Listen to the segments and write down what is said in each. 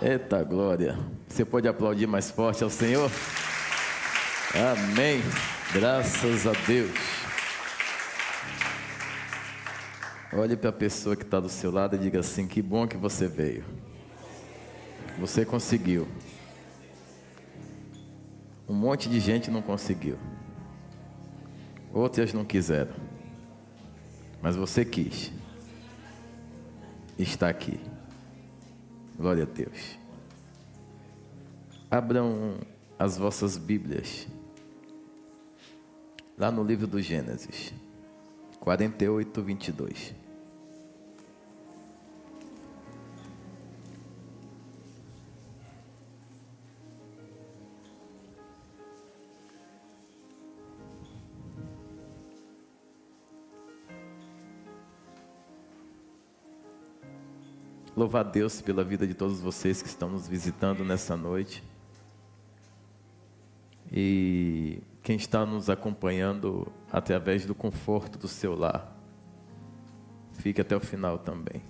Eita glória! Você pode aplaudir mais forte ao Senhor? Amém! Graças a Deus! Olhe para a pessoa que está do seu lado e diga assim: que bom que você veio. Você conseguiu. Um monte de gente não conseguiu. Outras não quiseram. Mas você quis. Está aqui. Glória a Deus. Abram as vossas Bíblias. Lá no livro do Gênesis. 48, 22. Louvar a Deus pela vida de todos vocês que estão nos visitando nessa noite. E quem está nos acompanhando através do conforto do seu lar, fique até o final também.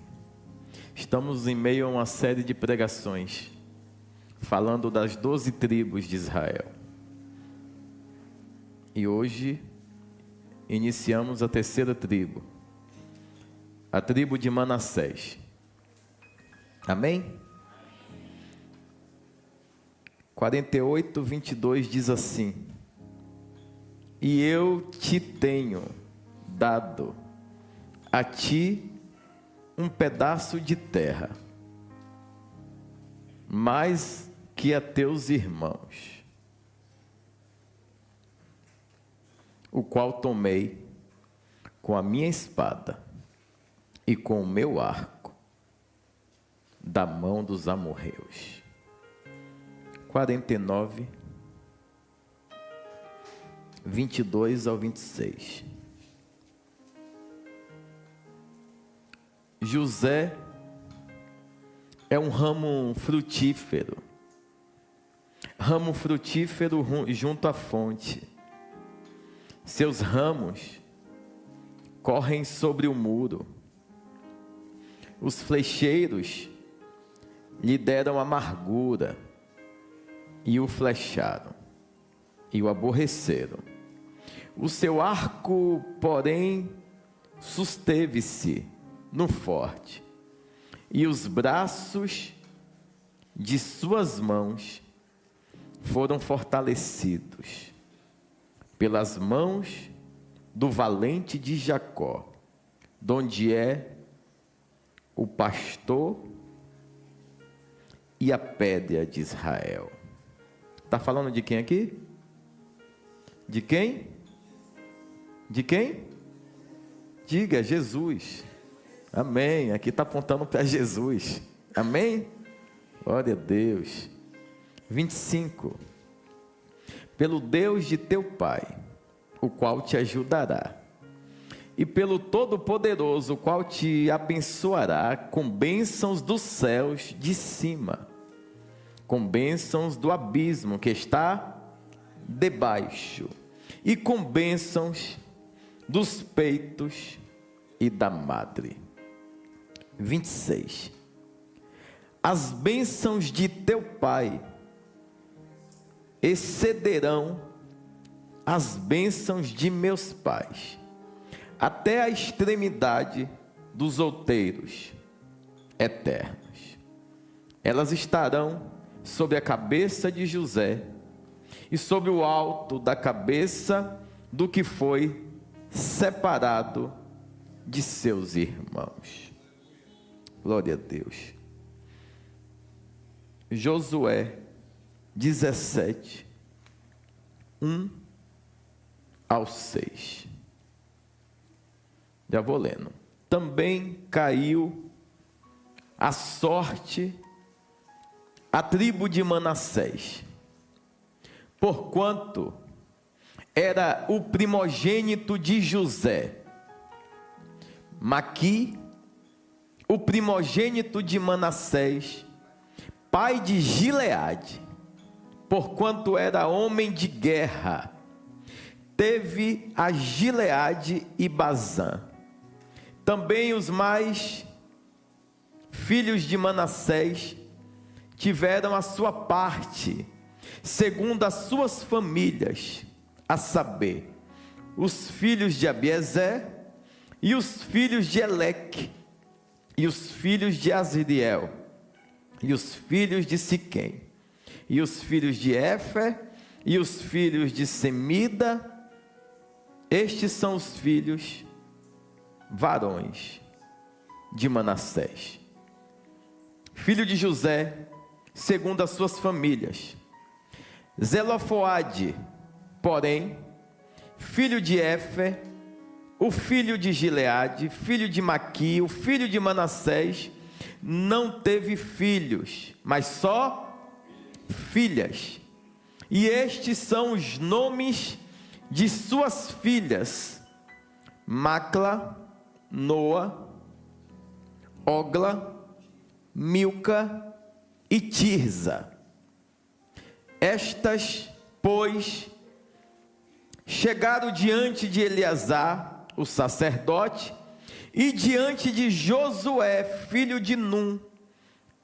Estamos em meio a uma série de pregações, falando das 12 tribos de Israel. E hoje, iniciamos a terceira tribo, a tribo de Manassés. Amém? 48, 22 diz assim: e eu te tenho dado a ti um pedaço de terra, mais que a teus irmãos, o qual tomei com a minha espada e com o meu arco da mão dos amorreus. 49, 22 ao 26. José é um ramo frutífero junto à fonte. Seus ramos correm sobre o muro. Os flecheiros lhe deram amargura e o flecharam e o aborreceram. O seu arco, porém, susteve-se no forte, e os braços de suas mãos foram fortalecidos pelas mãos do valente de Jacó, donde é o pastor e a pedra de Israel. Está falando de quem aqui? De quem? De quem? Diga, Jesus. Amém. Aqui está apontando para Jesus. Amém? Glória a Deus. 25. Pelo Deus de teu Pai, o qual te ajudará, e pelo Todo-Poderoso, o qual te abençoará com bênçãos dos céus de cima, com bênçãos do abismo que está debaixo, e com bênçãos dos peitos e da madre. 26. As bênçãos de teu pai excederão as bênçãos de meus pais, até a extremidade dos outeiros eternos. Elas estarão sobre a cabeça de José e sobre o alto da cabeça do que foi separado de seus irmãos. Glória a Deus. Josué 17, 1 ao 6. Já vou lendo. Também caiu a sorte a tribo de Manassés, porquanto era o primogênito de José. Maqui, o primogênito de Manassés, pai de Gileade, porquanto era homem de guerra, teve a Gileade e Bazã. Também os mais filhos de Manassés tiveram a sua parte, segundo as suas famílias, a saber, os filhos de Abiezer, e os filhos de Eleque, e os filhos de Azriel, e os filhos de Siquém, e os filhos de Éfer, e os filhos de Semida. Estes são os filhos varões de Manassés. Filho de José, segundo as suas famílias. Zelofoade, porém, filho de Éfer, o filho de Gileade, filho de Maqui, o filho de Manassés, não teve filhos, mas só filhas. E estes são os nomes de suas filhas: Macla, Noa, Ogla, Milca e Tirza. Estas, pois, chegaram diante de Eleazar, o sacerdote, e diante de Josué, filho de Num,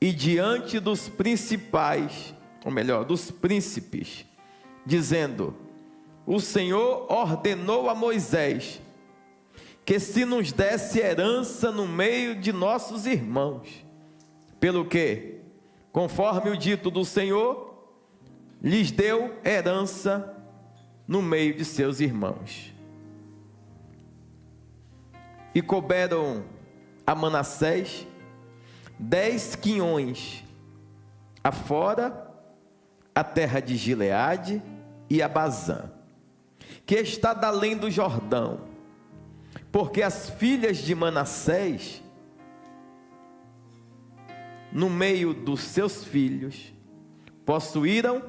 e diante dos principais, ou melhor, dos príncipes, dizendo: o Senhor ordenou a Moisés que se nos desse herança no meio de nossos irmãos, pelo que, conforme o dito do Senhor, lhes deu herança no meio de seus irmãos. E couberam a Manassés 10 quinhões, afora a terra de Gileade e a Bazã, que está da além do Jordão, porque as filhas de Manassés, no meio dos seus filhos, possuíram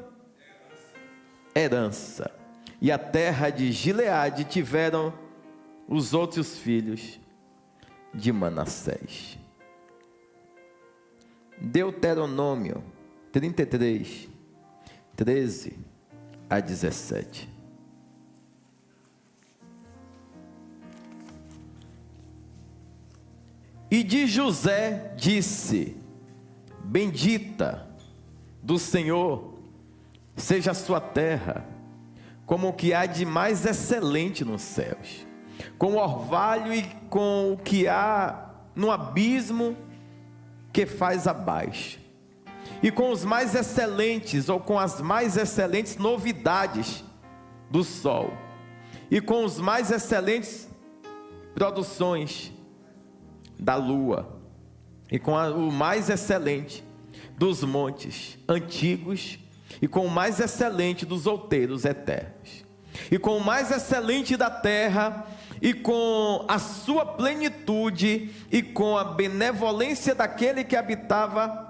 herança, e a terra de Gileade tiveram os outros filhos de Manassés. Deuteronômio 33, 13 a 17. E de José disse: bendita do Senhor seja a sua terra, como o que há de mais excelente nos céus, com o orvalho e com o que há no abismo que faz abaixo, e com os mais excelentes, ou com as mais excelentes novidades do sol, e com os mais excelentes produções da lua, e com o mais excelente dos montes antigos, e com o mais excelente dos outeiros eternos, e com o mais excelente da terra, e com a sua plenitude, e com a benevolência daquele que habitava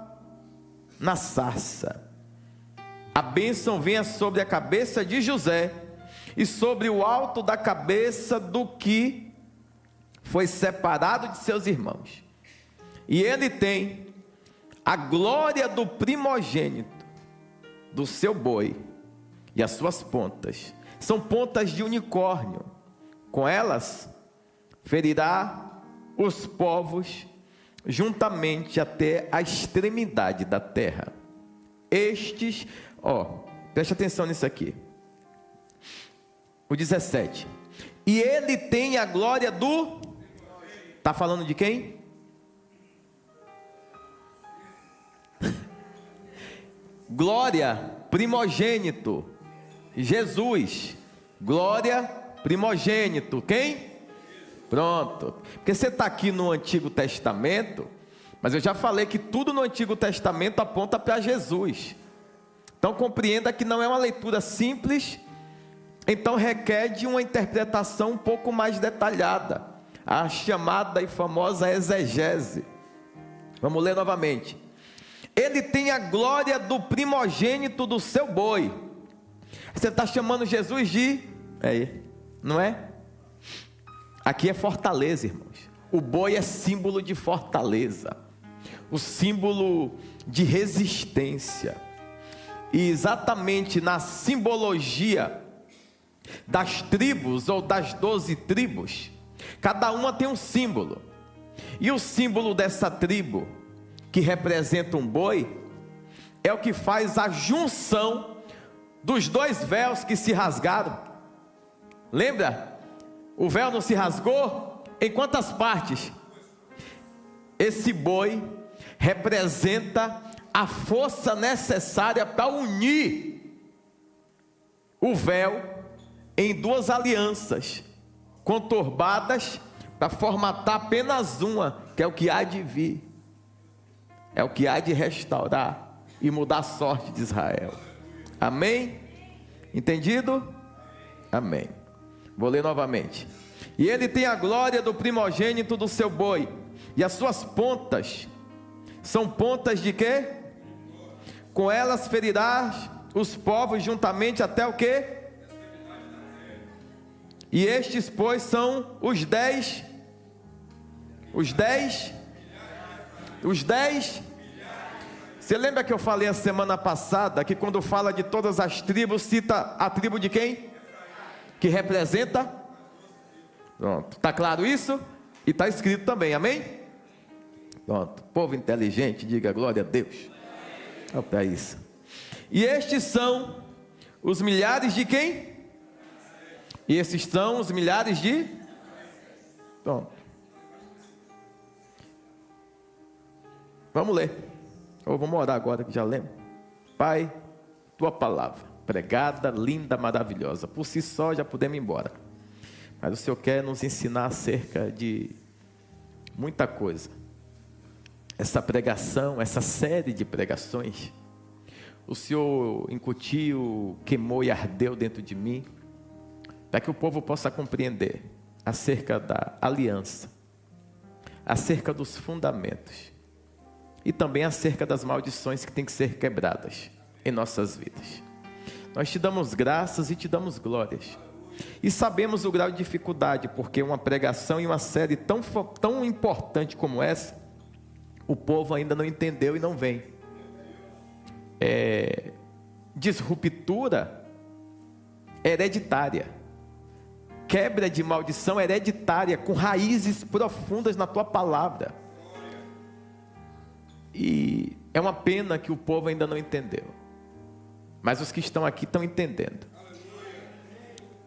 na sarça. A bênção venha sobre a cabeça de José, e sobre o alto da cabeça do que foi separado de seus irmãos. E ele tem a glória do primogênito do seu boi, e as suas pontas são pontas de unicórnio. Com elas ferirá os povos juntamente até a extremidade da terra. Estes, preste atenção nisso aqui. O 17. E ele tem a glória do... Está falando de quem? Glória, primogênito. Jesus. Glória, primogênito. Quem? Pronto. Porque você está aqui no Antigo Testamento, mas eu já falei que tudo no Antigo Testamento aponta para Jesus. Então compreenda que não é uma leitura simples, então requer de uma interpretação um pouco mais detalhada, a chamada e famosa exegese. Vamos ler novamente. Ele tem a glória do primogênito do seu boi. Você está chamando Jesus de... não é? Aqui é fortaleza, irmãos. O boi é símbolo de fortaleza, o símbolo de resistência. E exatamente na simbologia das tribos, ou das 12 tribos, cada uma tem um símbolo. E o símbolo dessa tribo, que representa um boi, é o que faz a junção dos dois véus que se rasgaram. Lembra? O véu não se rasgou em quantas partes? Esse boi representa a força necessária para unir o véu em duas alianças conturbadas para formatar apenas uma, que é o que há de vir, é o que há de restaurar e mudar a sorte de Israel. Amém? Entendido? Amém. Vou ler novamente. E ele tem a glória do primogênito do seu boi, e as suas pontas são pontas de quê? Com elas ferirás os povos juntamente até o quê? E estes, pois, são os 10. Você lembra que eu falei a semana passada que quando fala de todas as tribos, cita a tribo de quem? Que representa? Pronto, está claro isso? E está escrito também, amém? Pronto, povo inteligente, diga glória a Deus. Olha para isso. E estes são os milhares de quem? E esses são os milhares de? Pronto. Vamos ler. Ou vamos orar agora que já lemos. Pai, tua palavra, pregada, linda, maravilhosa. Por si só já podemos ir embora. Mas o Senhor quer nos ensinar acerca de muita coisa. Essa pregação, essa série de pregações, o Senhor incutiu, queimou e ardeu dentro de mim, para que o povo possa compreender acerca da aliança, acerca dos fundamentos, e também acerca das maldições que têm que ser quebradas em nossas vidas. Nós te damos graças e te damos glórias, e sabemos o grau de dificuldade, porque uma pregação e uma série tão importante como essa, o povo ainda não entendeu e não vem. Disruptura hereditária, quebra de maldição hereditária, com raízes profundas na tua palavra. E é uma pena que o povo ainda não entendeu, mas os que estão aqui estão entendendo.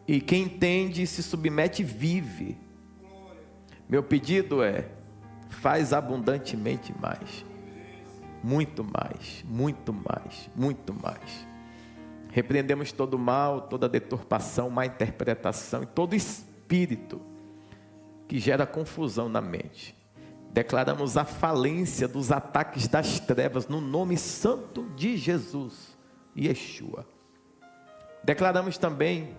E quem entende se submete e vive. Meu pedido é: faz abundantemente mais, muito mais, muito mais, muito mais. Repreendemos todo mal, toda deturpação, má interpretação e todo espírito que gera confusão na mente. Declaramos a falência dos ataques das trevas no nome santo de Jesus, Yeshua. Declaramos também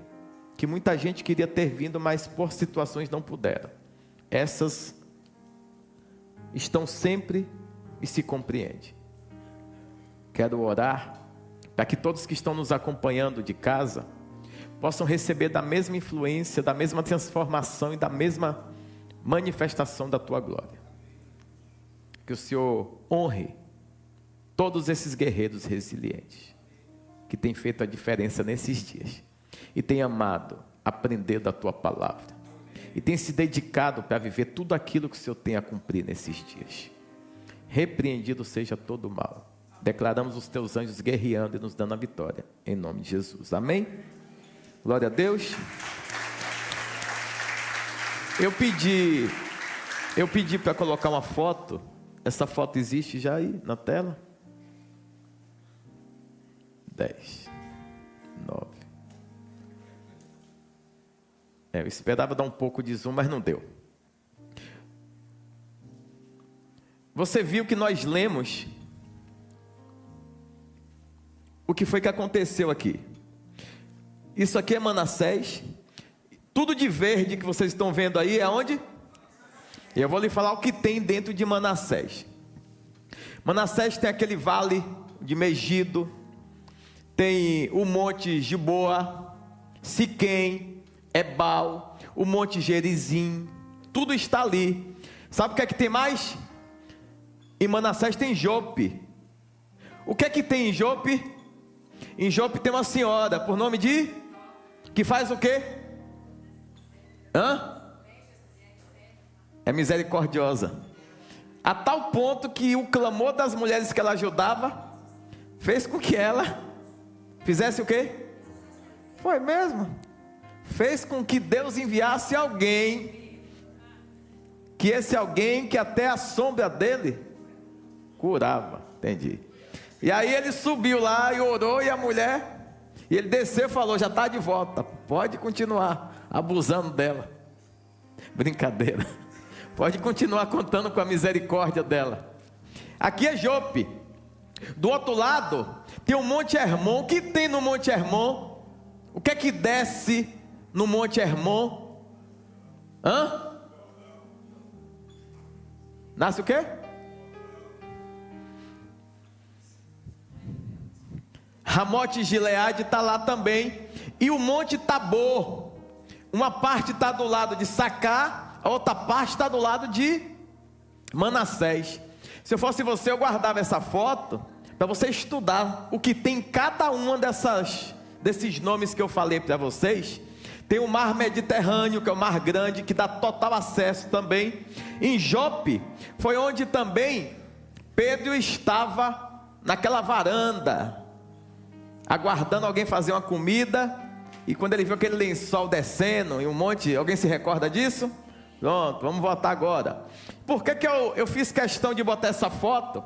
que muita gente queria ter vindo, mas por situações não puderam. Essas estão sempre e se compreende. Quero orar para que todos que estão nos acompanhando de casa possam receber da mesma influência, da mesma transformação e da mesma manifestação da tua glória. Que o Senhor honre todos esses guerreiros resilientes que têm feito a diferença nesses dias e têm amado aprender da tua palavra e têm se dedicado para viver tudo aquilo que o Senhor tem a cumprir nesses dias. Repreendido seja todo o mal. Declaramos os teus anjos guerreando e nos dando a vitória, em nome de Jesus, amém? Glória a Deus. Eu pedi para colocar uma foto. Essa foto existe já aí na tela? 10, 9. Eu esperava dar um pouco de zoom, mas não deu. Você viu que nós lemos o que foi que aconteceu aqui. Isso aqui é Manassés. Tudo de verde que vocês estão vendo aí é onde? Eu vou lhe falar o que tem dentro de Manassés. Manassés tem aquele vale de Megido, tem o monte Giboa, Siquém, Ebal, o monte Gerizim, tudo está ali. Sabe o que é que tem mais? Em Manassés tem Jope. O que é que tem em Jope? Em Jope tem uma senhora, por nome de? Que faz o quê? É misericordiosa. A tal ponto que o clamor das mulheres que ela ajudava fez com que ela fizesse o quê? Foi mesmo. Fez com que Deus enviasse alguém, que esse alguém, que até a sombra dele curava. Entendi. E aí ele subiu lá e orou, e a mulher, e ele desceu e falou: já está de volta, pode continuar abusando dela. Brincadeira. Pode continuar contando com a misericórdia dela. Aqui é Jope. Do outro lado tem o Monte Hermon. O que tem no Monte Hermon? O que é que desce no Monte Hermon? Nasce o quê? Ramote Gileade está lá também. E o Monte Tabor, uma parte está do lado de Sacá, a outra parte está do lado de Manassés. Se eu fosse você, eu guardava essa foto para você estudar o que tem em cada uma desses nomes que eu falei para vocês. Tem o mar Mediterrâneo, que é o mar grande, que dá total acesso também. Em Jope, foi onde também Pedro estava naquela varanda, aguardando alguém fazer uma comida. E quando ele viu aquele lençol descendo e um monte, alguém se recorda disso? Pronto, vamos voltar agora. Por que eu fiz questão de botar essa foto?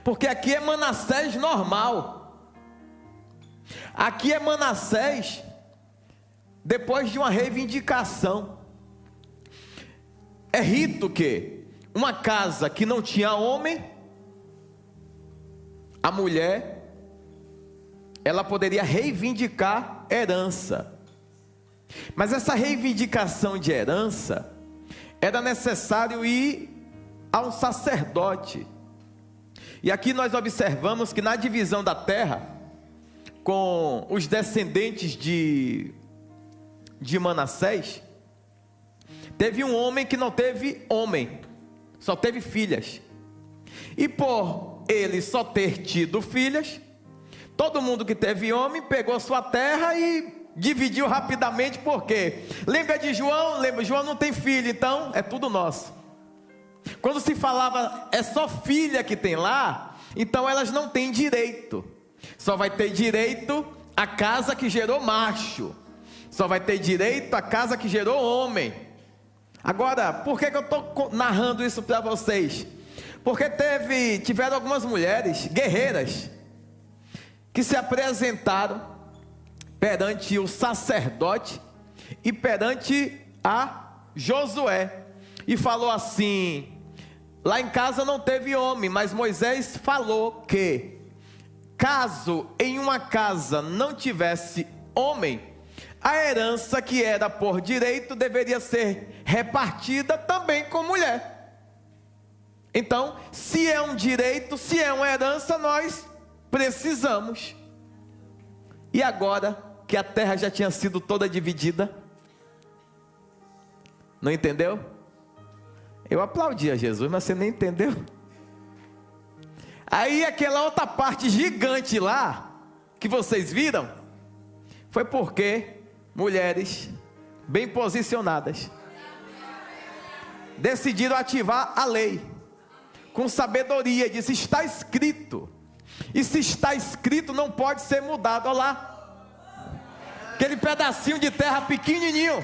Porque aqui é Manassés normal. Aqui é Manassés depois de uma reivindicação. É rito que uma casa que não tinha homem, a mulher, ela poderia reivindicar herança. Mas essa reivindicação de herança, era necessário ir a um sacerdote. E aqui nós observamos que na divisão da terra, com os descendentes de Manassés, teve um homem que não teve homem, só teve filhas. E por ele só ter tido filhas, todo mundo que teve homem pegou sua terra e dividiu rapidamente. Porque lembra de João? Lembra, João não tem filho, então é tudo nosso. Quando se falava é só filha que tem lá, então elas não têm direito. Só vai ter direito a casa que gerou macho, só vai ter direito a casa que gerou homem. Agora, por que eu estou narrando isso para vocês? Porque tiveram algumas mulheres guerreiras que se apresentaram perante o sacerdote e perante a Josué, e falou assim: lá em casa não teve homem, mas Moisés falou que caso em uma casa não tivesse homem, a herança que era por direito deveria ser repartida também com mulher. Então, se é um direito, se é uma herança, nós precisamos. E agora que a terra já tinha sido toda dividida, não entendeu? Eu aplaudi a Jesus, mas você nem entendeu. Aí aquela outra parte gigante lá, que vocês viram, foi porque mulheres bem posicionadas decidiram ativar a lei com sabedoria. Disse: está escrito, e se está escrito não pode ser mudado. Olha lá, aquele pedacinho de terra pequenininho.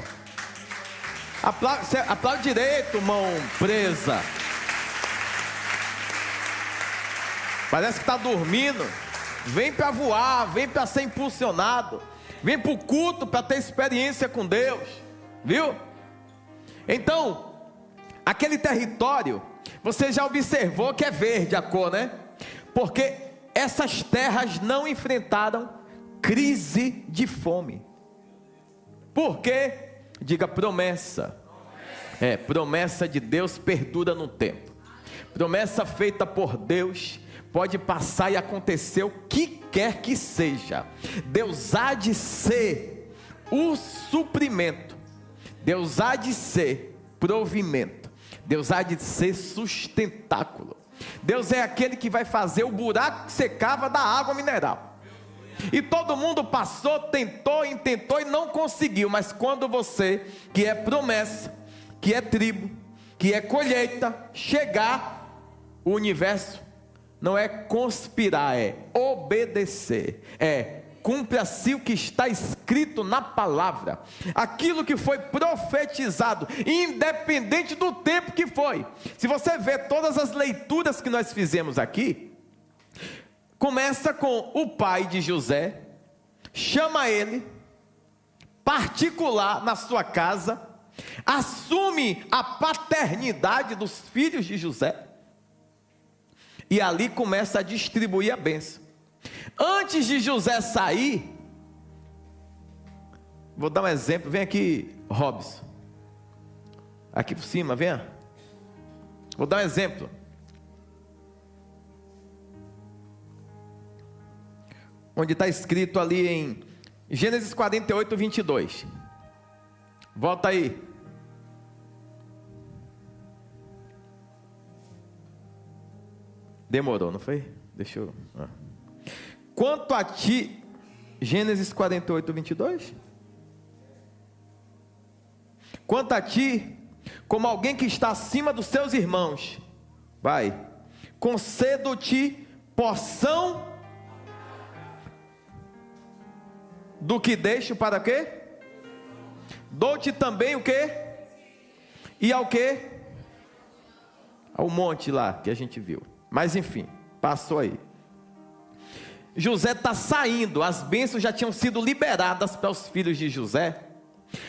Aplaude direito, mão presa. Parece que está dormindo. Vem para voar, vem para ser impulsionado, vem para o culto para ter experiência com Deus, viu? Então, aquele território, você já observou que é verde a cor, né? Porque essas terras não enfrentaram crise de fome. Por quê? Diga promessa. Promessa de Deus perdura no tempo. Promessa feita por Deus pode passar e acontecer o que quer que seja. Deus há de ser o suprimento. Deus há de ser provimento. Deus há de ser sustentáculo. Deus é aquele que vai fazer o buraco que secava da água mineral. E todo mundo passou, tentou e tentou e não conseguiu. Mas quando você, que é promessa, que é tribo, que é colheita, chegar, o universo Não é conspirar, é obedecer. É cumpra-se o que está escrito na palavra. Aquilo que foi profetizado, independente do tempo que foi. Se você ver todas as leituras que nós fizemos aqui, começa com o pai de José, chama ele, particular na sua casa, assume a paternidade dos filhos de José, e ali começa a distribuir a bênção. Antes de José sair, vou dar um exemplo, vem aqui, Robson, aqui por cima, venha, vou dar um exemplo. Onde está escrito ali em Gênesis 48, 22. Volta aí. Demorou, não foi? Deixa eu... Quanto a ti... Gênesis 48, 22. Quanto a ti, como alguém que está acima dos seus irmãos, vai, concedo-te porção do que deixo para quê? Dou-te também o quê? E ao quê? Ao monte lá que a gente viu. Mas enfim, passou aí. José está saindo, as bênçãos já tinham sido liberadas para os filhos de José.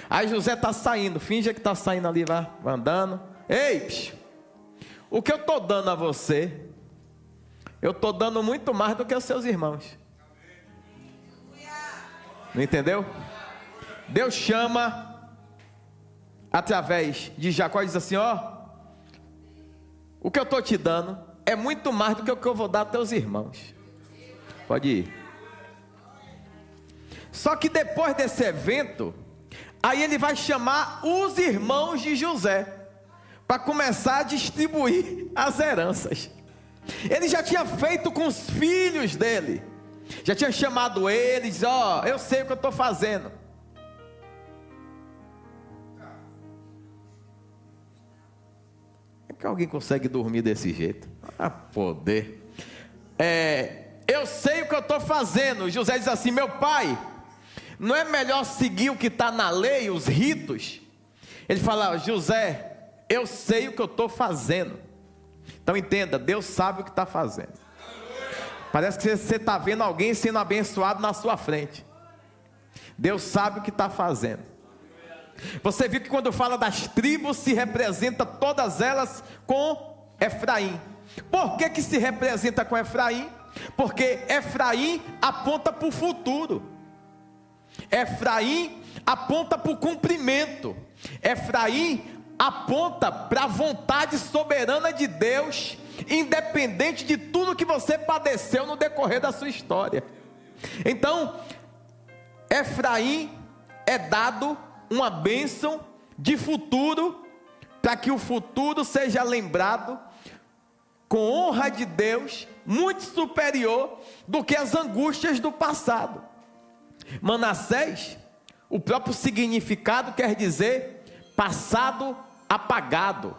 Aí José está saindo, finge que está saindo ali, vai andando. Ei, psh, o que eu estou dando a você, eu estou dando muito mais do que os seus irmãos. Não entendeu? Deus chama, através de Jacó, diz assim, ó, o que eu estou te dando é muito mais do que o que eu vou dar aos teus irmãos. Pode ir. Só que depois desse evento, aí ele vai chamar os irmãos de José, para começar a distribuir as heranças. Ele já tinha feito com os filhos dele, já tinha chamado eles, ó, eu sei o que eu estou fazendo. É que alguém consegue dormir desse jeito? Ah, poder. Eu sei o que eu estou fazendo. José diz assim, meu pai, não é melhor seguir o que está na lei, os ritos? Ele fala, José, eu sei o que eu estou fazendo. Então entenda, Deus sabe o que está fazendo. Parece que você está vendo alguém sendo abençoado na sua frente. Deus sabe o que está fazendo. Você viu que quando fala das tribos, se representa todas elas com Efraim. Por que se representa com Efraim? Porque Efraim aponta para o futuro. Efraim aponta para o cumprimento. Efraim aponta para a vontade soberana de Deus, independente de tudo que você padeceu no decorrer da sua história. Então, Efraim é dado uma bênção de futuro, para que o futuro seja lembrado com honra de Deus, muito superior do que as angústias do passado. Manassés, o próprio significado quer dizer passado apagado.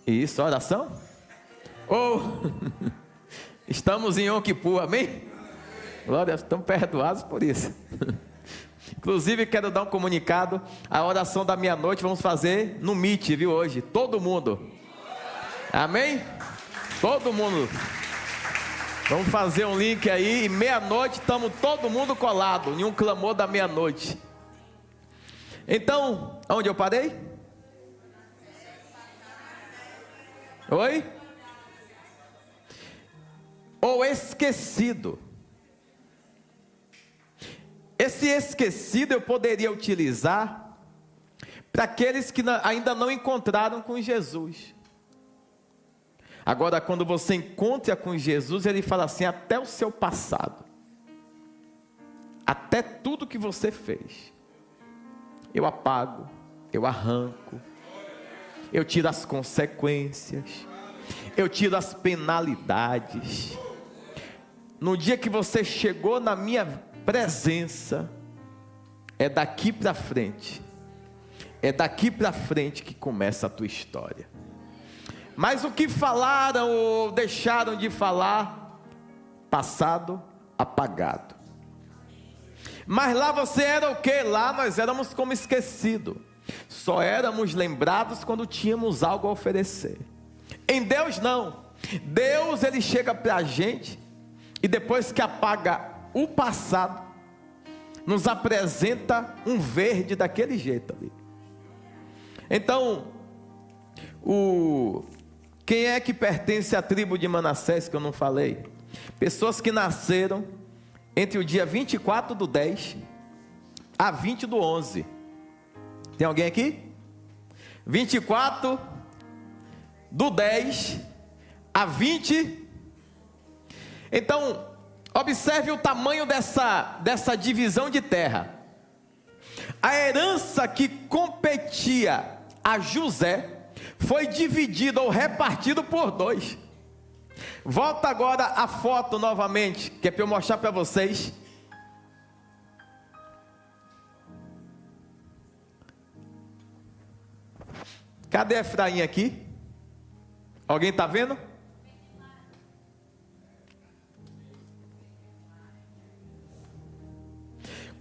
Isso, oração? Estamos em Yom Kippur, amém? Glória, estão perdoados por isso. Inclusive quero dar um comunicado, a oração da meia-noite vamos fazer no Meet, viu, hoje, todo mundo. Amém? Todo mundo. Vamos fazer um link aí e meia-noite estamos todo mundo colado em um clamor da meia-noite. Então, onde eu parei? Oi? Ou esquecido. Esse esquecido eu poderia utilizar para aqueles que ainda não encontraram com Jesus. Agora, quando você encontra com Jesus, ele fala assim, até o seu passado, até tudo que você fez, eu apago, eu arranco, eu tiro as consequências, eu tiro as penalidades. No dia que você chegou na minha presença, é daqui para frente que começa a tua história. Mas o que falaram ou deixaram de falar, passado, apagado. Mas lá você era o quê? Lá nós éramos como esquecido. Só éramos lembrados quando tínhamos algo a oferecer. Em Deus não. Deus, ele chega para a gente e depois que apaga o passado, nos apresenta um verde daquele jeito ali. Então, quem é que pertence à tribo de Manassés que eu não falei? Pessoas que nasceram entre o dia 24/10 a 20/11. Tem alguém aqui? 24/10 a 20. Então, observe o tamanho dessa divisão de terra. A herança que competia a José foi dividida ou repartida por 2. Volta agora a foto novamente, que é para eu mostrar para vocês. Cadê Efraim aqui? Alguém está vendo?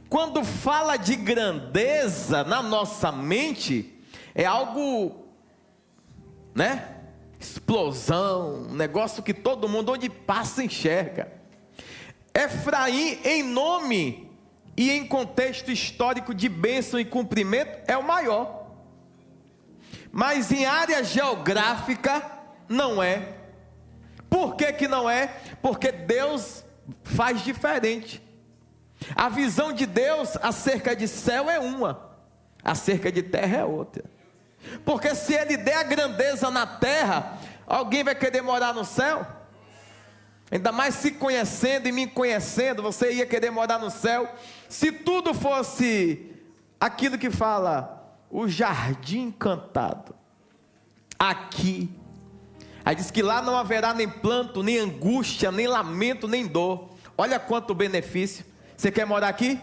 Quando fala de grandeza na nossa mente, é algo, né? Explosão, um negócio que todo mundo onde passa enxerga. Efraim, em nome e em contexto histórico de bênção e cumprimento, é o maior. Mas em área geográfica, não é. Por que que não é? Porque Deus faz diferente. A visão de Deus acerca de céu é uma, acerca de terra é outra. Porque se Ele der a grandeza na terra, alguém vai querer morar no céu? Ainda mais se conhecendo e me conhecendo, você ia querer morar no céu? Se tudo fosse aquilo que fala, o jardim encantado, aqui, aí diz que lá não haverá nem planto, nem angústia, nem lamento, nem dor. Olha quanto benefício. Você quer morar aqui?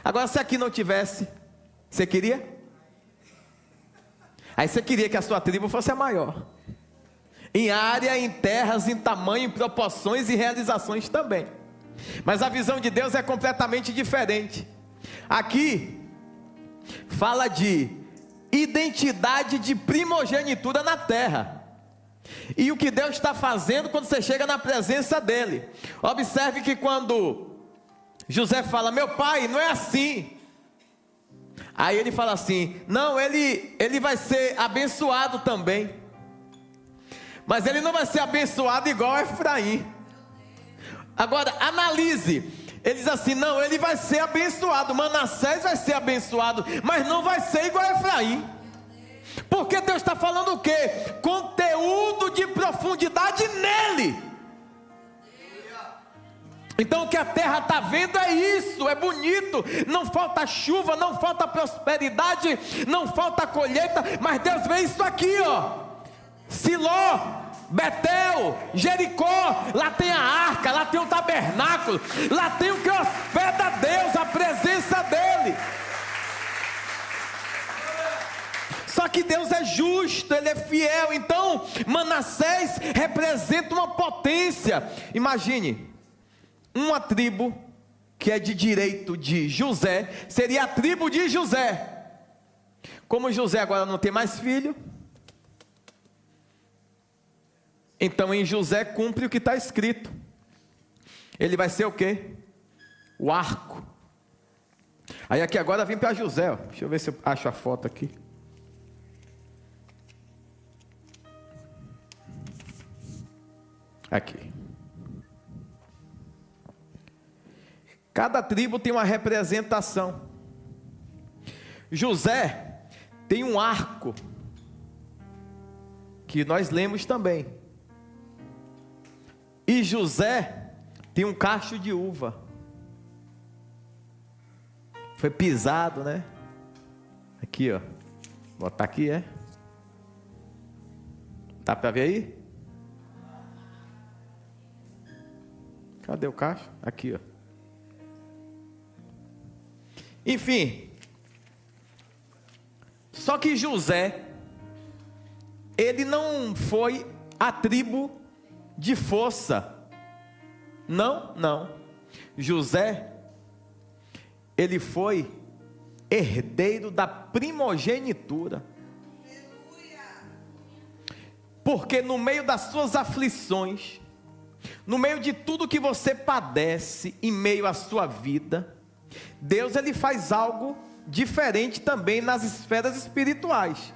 Agora, se aqui não tivesse, você queria? Aí você queria que a sua tribo fosse a maior. Em área, em terras, em tamanho, em proporções e realizações também. Mas a visão de Deus é completamente diferente. Aqui, fala de identidade de primogenitura na terra. E o que Deus está fazendo quando você chega na presença dEle. Observe que quando José fala, meu pai, não é assim. Aí ele fala assim, não, ele vai ser abençoado também. Mas ele não vai ser abençoado igual a Efraim. Agora, analise. Ele diz assim, não, ele vai ser abençoado. Manassés vai ser abençoado, mas não vai ser igual a Efraim. Porque Deus está falando o quê? Conteúdo de profundidade nele. Então o que a terra está vendo é isso, é bonito, não falta chuva, não falta prosperidade, não falta colheita, mas Deus vê isso aqui, ó, Siló, Betel, Jericó, lá tem a arca, lá tem o tabernáculo, lá tem o que hospeda Deus, a presença dEle. Só que Deus é justo, Ele é fiel, então Manassés representa uma potência. Imagine, uma tribo que é de direito de José, seria a tribo de José. Como José agora não tem mais filho, então em José cumpre o que está escrito. Ele vai ser o quê? O arco. Aí aqui agora vem para José, ó. Deixa eu ver se eu acho a foto aqui. Aqui. Cada tribo tem uma representação. José tem um arco, que nós lemos também. E José tem um cacho de uva. Foi pisado, né? Aqui, ó. Vou botar aqui, é? Dá para ver aí? Cadê o cacho? Aqui, ó. Enfim, só que José, ele não foi a tribo de força. Não. José, ele foi herdeiro da primogenitura. Porque no meio das suas aflições, no meio de tudo que você padece, em meio à sua vida, Deus ele faz algo diferente também nas esferas espirituais.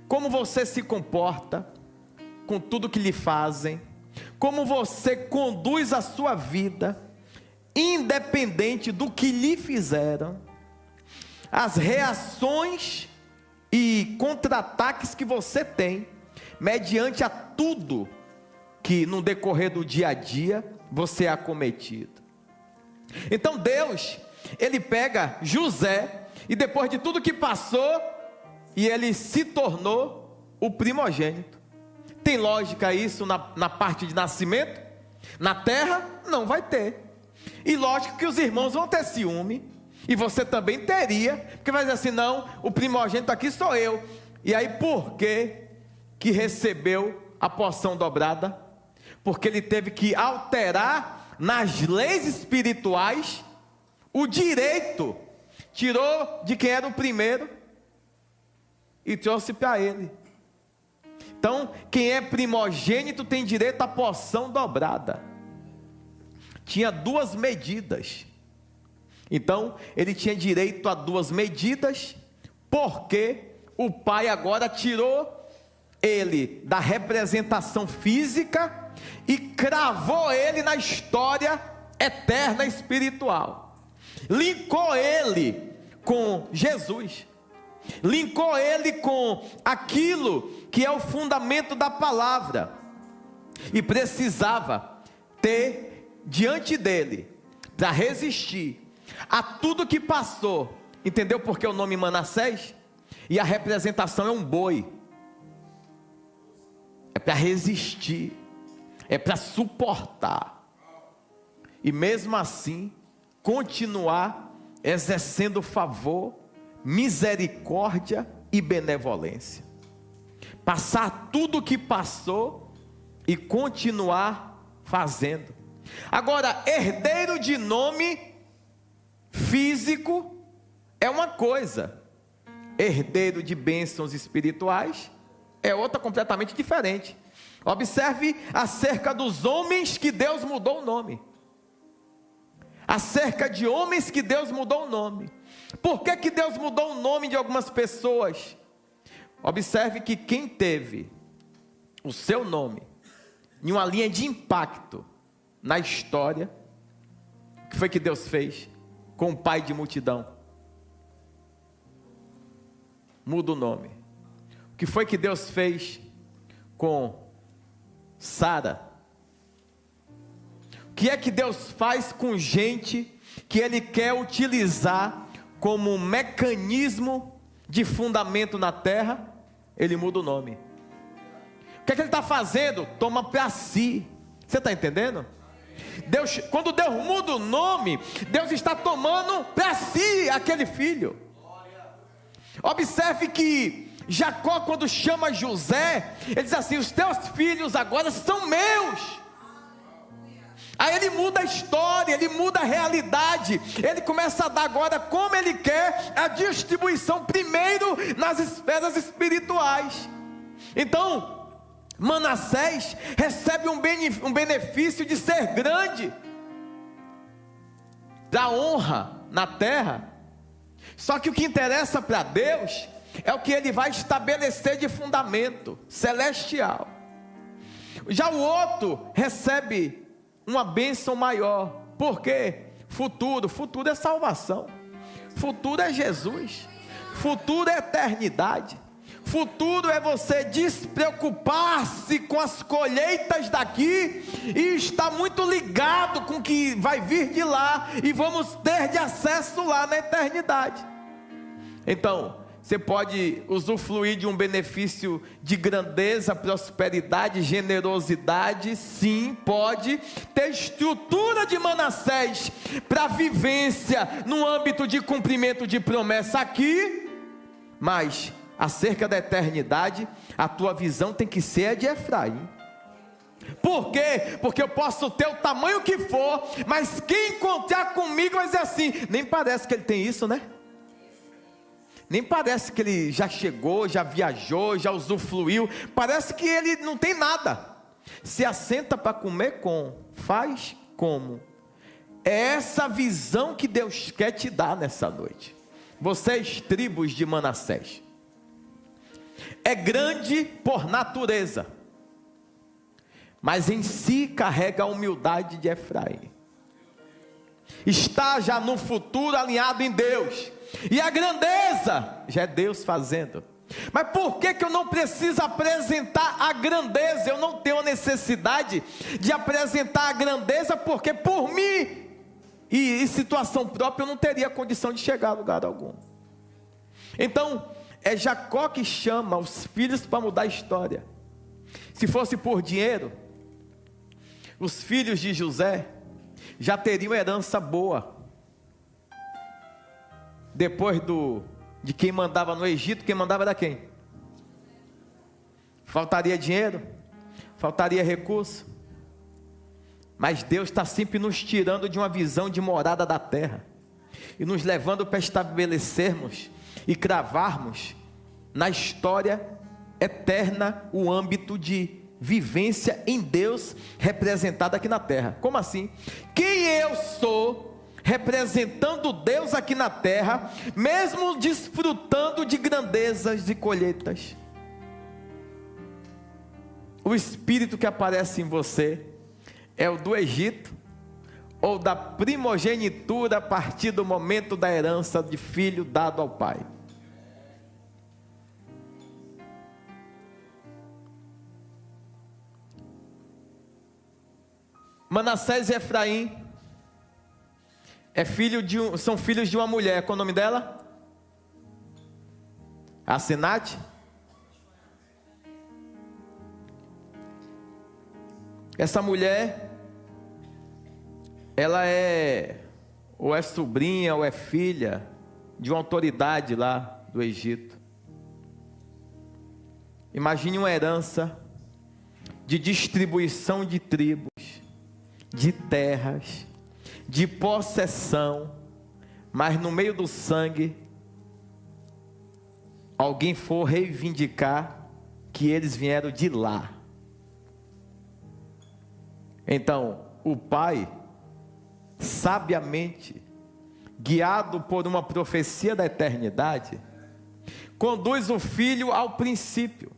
Como você se comporta com tudo que lhe fazem, como você conduz a sua vida, independente do que lhe fizeram, as reações e contra-ataques que você tem, mediante a tudo que no decorrer do dia a dia você é acometido. Então Deus, ele pega José, e depois de tudo que passou, e ele se tornou o primogênito. Tem lógica isso na parte de nascimento? Na terra? Não vai ter. E lógico que os irmãos vão ter ciúme, e você também teria, porque vai dizer assim, não, o primogênito aqui sou eu. E aí por que recebeu a porção dobrada? Porque ele teve que alterar nas leis espirituais o direito. Tirou de quem era o primeiro e trouxe para ele. Então, quem é primogênito tem direito à porção dobrada. Tinha 2 medidas. Então, ele tinha direito a 2 medidas, porque o pai agora tirou ele da representação física e cravou ele na história eterna espiritual. Linkou ele com Jesus, linkou ele com aquilo que é o fundamento da palavra, e precisava ter diante dele, para resistir a tudo que passou. Entendeu por que o nome Manassés? E a representação é um boi, é para resistir, é para suportar, e mesmo assim continuar exercendo favor, misericórdia e benevolência. Passar tudo o que passou e continuar fazendo. Agora, herdeiro de nome físico é uma coisa, herdeiro de bênçãos espirituais é outra completamente diferente. Observe acerca dos homens que Deus mudou o nome. Acerca de homens que Deus mudou o nome. Por que Deus mudou o nome de algumas pessoas? Observe que quem teve o seu nome em uma linha de impacto na história, o que foi que Deus fez com o pai de multidão? Muda o nome. O que foi que Deus fez com Sara? O que é que Deus faz com gente que Ele quer utilizar como um mecanismo de fundamento na terra? Ele muda o nome. O que é que Ele está fazendo? Toma para si. Você está entendendo? Deus, quando Deus muda o nome, Deus está tomando para si aquele filho. Observe que Jacó, quando chama José, ele diz assim: os teus filhos agora são meus. Aí ele muda a história, ele muda a realidade, ele começa a dar agora como ele quer a distribuição primeiro nas esferas espirituais. Então, Manassés recebe um benefício de ser grande, da honra na terra. Só que o que interessa para Deus é o que Ele vai estabelecer de fundamento celestial. Já o outro recebe uma bênção maior. Por quê? Futuro é salvação, futuro é Jesus, futuro é eternidade, futuro é você despreocupar-se com as colheitas daqui e estar muito ligado com o que vai vir de lá, e vamos ter de acesso lá na eternidade. Então, você pode usufruir de um benefício de grandeza, prosperidade, generosidade, sim, pode ter estrutura de Manassés para vivência no âmbito de cumprimento de promessa aqui, mas acerca da eternidade, a tua visão tem que ser a de Efraim. Por quê? Porque eu posso ter o tamanho que for, mas quem encontrar comigo vai dizer assim, nem parece que ele tem isso, né? Nem parece que ele já chegou, já viajou, já usufruiu, parece que ele não tem nada. Se assenta para comer com, faz como. É essa visão que Deus quer te dar nessa noite. Vocês, tribos de Manassés, é grande por natureza, mas em si carrega a humildade de Efraim. Está já no futuro alinhado em Deus, e a grandeza já é Deus fazendo. Mas por que eu não preciso apresentar a grandeza? Eu não tenho a necessidade de apresentar a grandeza, porque por mim e em situação própria eu não teria condição de chegar a lugar algum. Então é Jacó que chama os filhos para mudar a história. Se fosse por dinheiro, os filhos de José já teriam herança boa. Depois de quem mandava no Egito, quem mandava era quem? Faltaria dinheiro, faltaria recurso. Mas Deus está sempre nos tirando de uma visão de morada da terra e nos levando para estabelecermos e cravarmos na história eterna o âmbito de vivência em Deus representado aqui na terra. Como assim? Quem eu sou representando Deus aqui na terra, mesmo desfrutando de grandezas e colheitas. O espírito que aparece em você é o do Egito, ou da primogenitura a partir do momento da herança de filho dado ao pai. Manassés e Efraim são filhos de uma mulher. Qual é o nome dela? Asenate. Essa mulher, ela ou é sobrinha ou é filha de uma autoridade lá do Egito. Imagine uma herança de distribuição de tribos, de terras, de possessão, mas no meio do sangue, alguém for reivindicar que eles vieram de lá. Então, o pai, sabiamente, guiado por uma profecia da eternidade, conduz o filho ao princípio.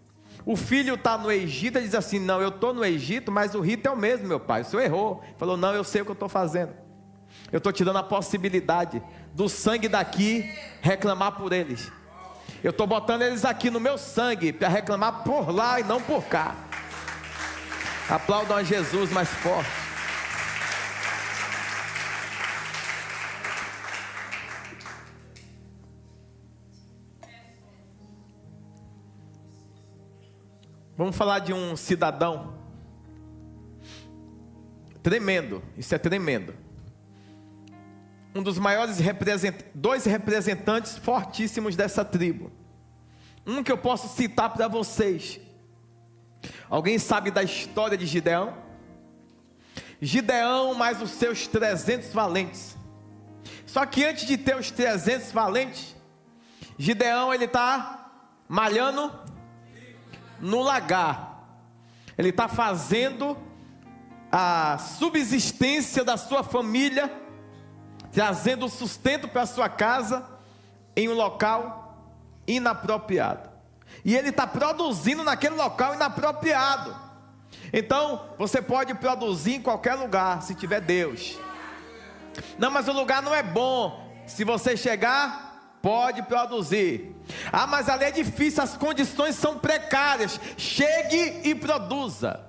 O filho está no Egito e diz assim, não, eu estou no Egito, mas o rito é o mesmo, meu pai, o senhor errou. Ele falou, não, eu sei o que eu estou fazendo. Eu estou te dando a possibilidade do sangue daqui reclamar por eles. Eu estou botando eles aqui no meu sangue para reclamar por lá e não por cá. Aplaudam a Jesus mais forte. Vamos falar de um cidadão tremendo, isso é tremendo. Um dos maiores dois representantes fortíssimos dessa tribo. Um que eu posso citar para vocês. Alguém sabe da história de Gideão? Gideão mais os seus 300 valentes. Só que antes de ter os 300 valentes, Gideão ele está malhando no lagar. Ele está fazendo a subsistência da sua família, trazendo sustento para a sua casa em um local inapropriado. E ele está produzindo naquele local inapropriado. Então, você pode produzir em qualquer lugar, se tiver Deus. Não, mas o lugar não é bom. Se você chegar, pode produzir. Ah, mas ali é difícil, as condições são precárias. Chegue e produza.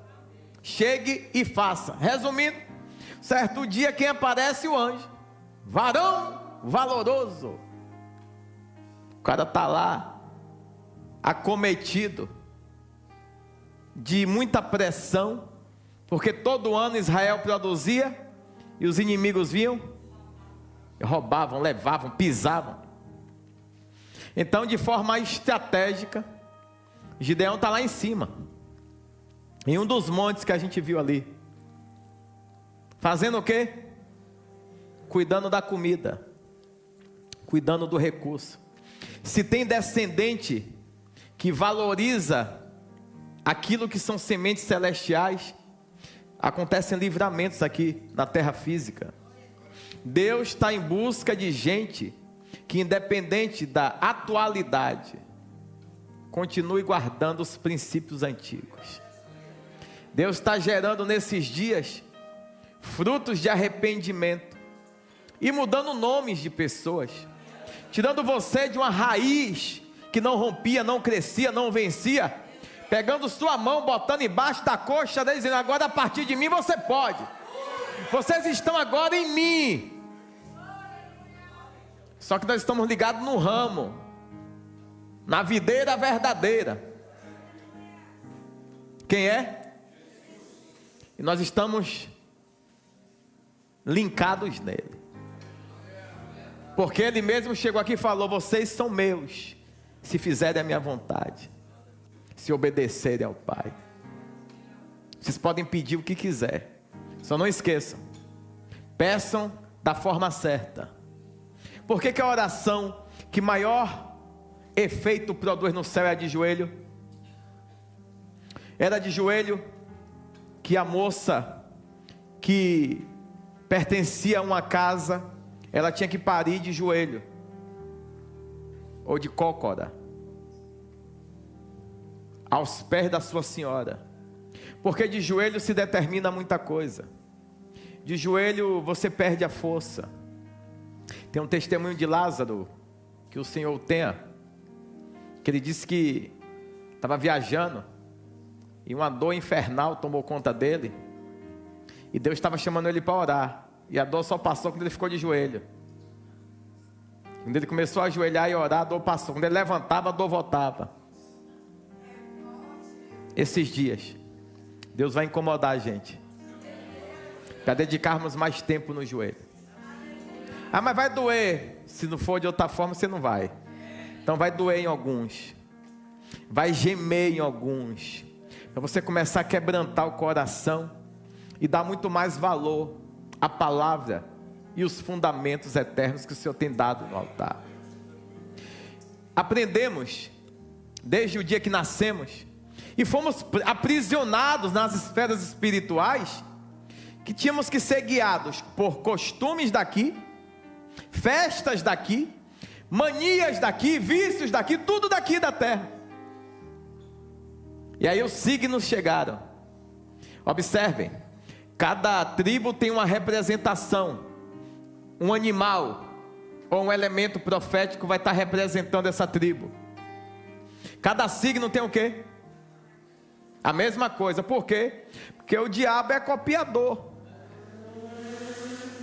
Chegue e faça. Resumindo, certo dia quem aparece? O anjo. Varão valoroso. O cara está lá, acometido de muita pressão, porque todo ano Israel produzia e os inimigos vinham, roubavam, levavam, pisavam. Então, de forma estratégica, Gideão está lá em cima, em um dos montes que a gente viu ali, fazendo o quê? Cuidando da comida, cuidando do recurso. Se tem descendente que valoriza aquilo que são sementes celestiais, acontecem livramentos aqui na terra física. Deus está em busca de gente que, independente da atualidade, continue guardando os princípios antigos. Deus está gerando nesses dias frutos de arrependimento e mudando nomes de pessoas, tirando você de uma raiz que não rompia, não crescia, não vencia, pegando sua mão, botando embaixo da coxa, dizendo: agora a partir de mim você pode. Vocês estão agora em mim. Só que nós estamos ligados no ramo, na videira verdadeira. Quem é? E nós estamos linkados nele. Porque ele mesmo chegou aqui e falou: vocês são meus, se fizerem a minha vontade, se obedecerem ao Pai. Vocês podem pedir o que quiser, só não esqueçam, peçam da forma certa. Por que a oração que maior efeito produz no céu é a de joelho? Era de joelho que a moça que pertencia a uma casa, ela tinha que parir de joelho, ou de cócora, aos pés da sua senhora. Porque de joelho se determina muita coisa. De joelho você perde a força. Tem um testemunho de Lázaro, que o Senhor tenha, que ele disse que estava viajando, e uma dor infernal tomou conta dele, e Deus estava chamando ele para orar, e a dor só passou quando ele ficou de joelho. Quando ele começou a ajoelhar e orar, a dor passou. Quando ele levantava, a dor voltava. Esses dias, Deus vai incomodar a gente, para dedicarmos mais tempo no joelho. Ah, mas vai doer. Se não for de outra forma, você não vai. Então vai doer em alguns, vai gemer em alguns, para você começar a quebrantar o coração e dar muito mais valor à palavra e os fundamentos eternos que o Senhor tem dado no altar. Aprendemos desde o dia que nascemos e fomos aprisionados nas esferas espirituais, que tínhamos que ser guiados por costumes daqui, festas daqui, manias daqui, vícios daqui, tudo daqui da terra. E aí os signos chegaram. Observem, cada tribo tem uma representação, um animal ou um elemento profético vai estar representando essa tribo. Cada signo tem o quê? A mesma coisa. Por quê? Porque o diabo é copiador,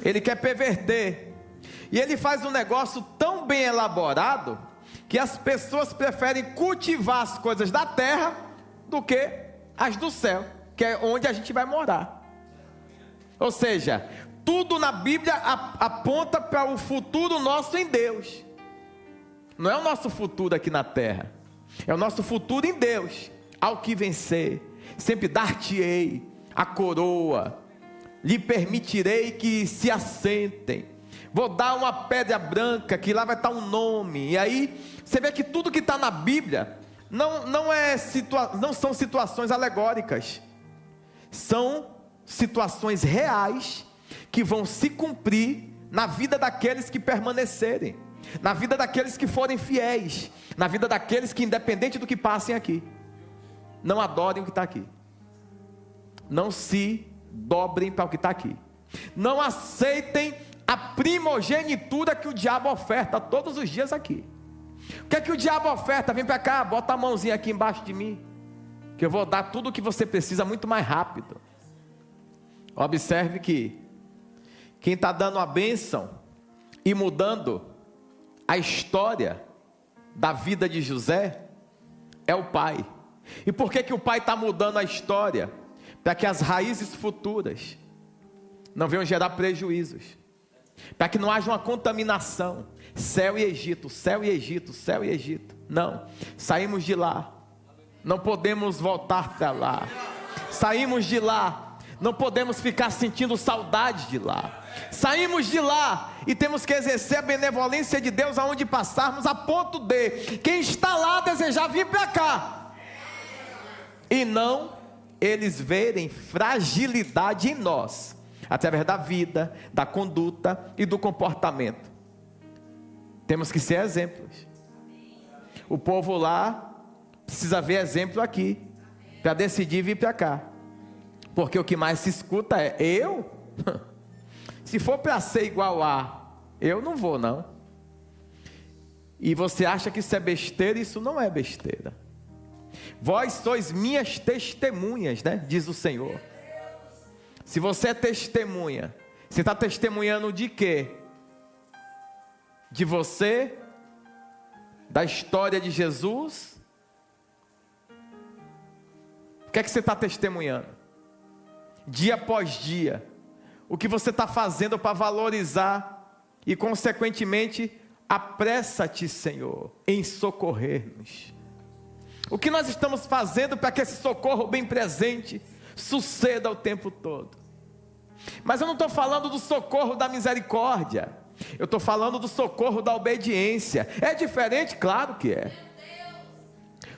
ele quer perverter. E ele faz um negócio tão bem elaborado, que as pessoas preferem cultivar as coisas da terra do que as do céu, que é onde a gente vai morar. Ou seja, tudo na Bíblia aponta para o futuro nosso em Deus. Não é o nosso futuro aqui na terra, é o nosso futuro em Deus. Ao que vencer, sempre dar-te-ei a coroa, lhe permitirei que se assentem. Vou dar uma pedra branca, que lá vai estar um nome. E aí, você vê que tudo que está na Bíblia não são situações alegóricas. São situações reais que vão se cumprir na vida daqueles que permanecerem, na vida daqueles que forem fiéis, na vida daqueles que, independente do que passem aqui, não adorem o que está aqui, não se dobrem para o que está aqui, não aceitem a primogenitura que o diabo oferta todos os dias aqui. O que é que o diabo oferta? Vem para cá, bota a mãozinha aqui embaixo de mim, que eu vou dar tudo o que você precisa muito mais rápido. Observe que quem está dando a bênção e mudando a história da vida de José é o pai. E por que o pai está mudando a história? Para que as raízes futuras não venham gerar prejuízos. para que não haja uma contaminação. Céu e Egito, céu e Egito, céu e Egito. Não, saímos de lá, não podemos voltar para lá. Saímos de lá, não podemos ficar sentindo saudade de lá. Saímos de lá e temos que exercer a benevolência de Deus aonde passarmos, a ponto de quem está lá desejar vir para cá, e não eles verem fragilidade em nós, através da vida, da conduta e do comportamento. Temos que ser exemplos. O povo lá precisa ver exemplo aqui, para decidir vir para cá, porque o que mais se escuta é: eu? Se for para ser igual a, eu não vou não. E você acha que isso é besteira? Isso não é besteira. Vós sois minhas testemunhas, né? Diz o Senhor. Se você é testemunha, você está testemunhando de quê? De você, da história de Jesus? O que é que você está testemunhando? Dia após dia, o que você está fazendo para valorizar e, consequentemente, apressa-te, Senhor, em socorrer-nos. O que nós estamos fazendo para que esse socorro bem presente suceda o tempo todo? Mas eu não estou falando do socorro da misericórdia, eu estou falando do socorro da obediência. É diferente? Claro que é.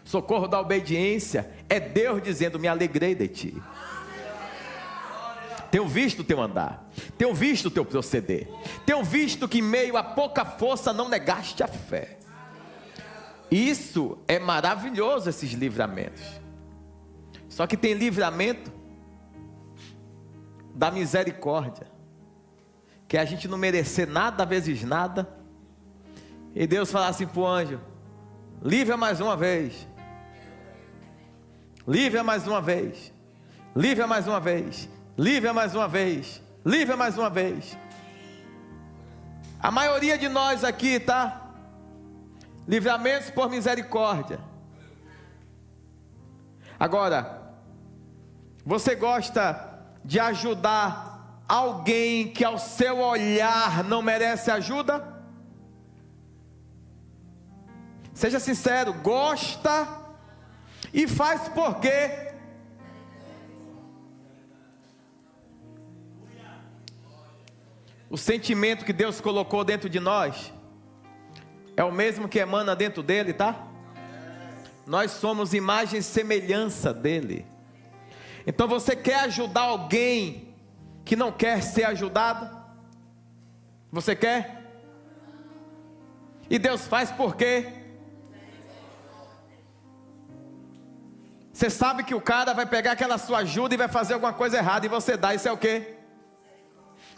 Socorro da obediência é Deus dizendo: me alegrei de ti. Tenho visto o teu andar, tenho visto o teu proceder, tenho visto que em meio a pouca força não negaste a fé. Isso é maravilhoso, esses livramentos. Só que tem livramento da misericórdia, que é a gente não merecer nada vezes nada, e Deus fala assim para o anjo: livra mais uma vez, livra mais uma vez, livra mais uma vez, livra mais uma vez, livra mais uma vez. A maioria de nós aqui, tá? Livramentos por misericórdia. Agora, você gosta de ajudar alguém que ao seu olhar não merece ajuda? Seja sincero, gosta e faz por quê? O sentimento que Deus colocou dentro de nós é o mesmo que emana dentro dele, tá? Nós somos imagem e semelhança dele. Então você quer ajudar alguém que não quer ser ajudado? Você quer? E Deus faz por quê? Você sabe que o cara vai pegar aquela sua ajuda e vai fazer alguma coisa errada, e você dá, isso é o quê?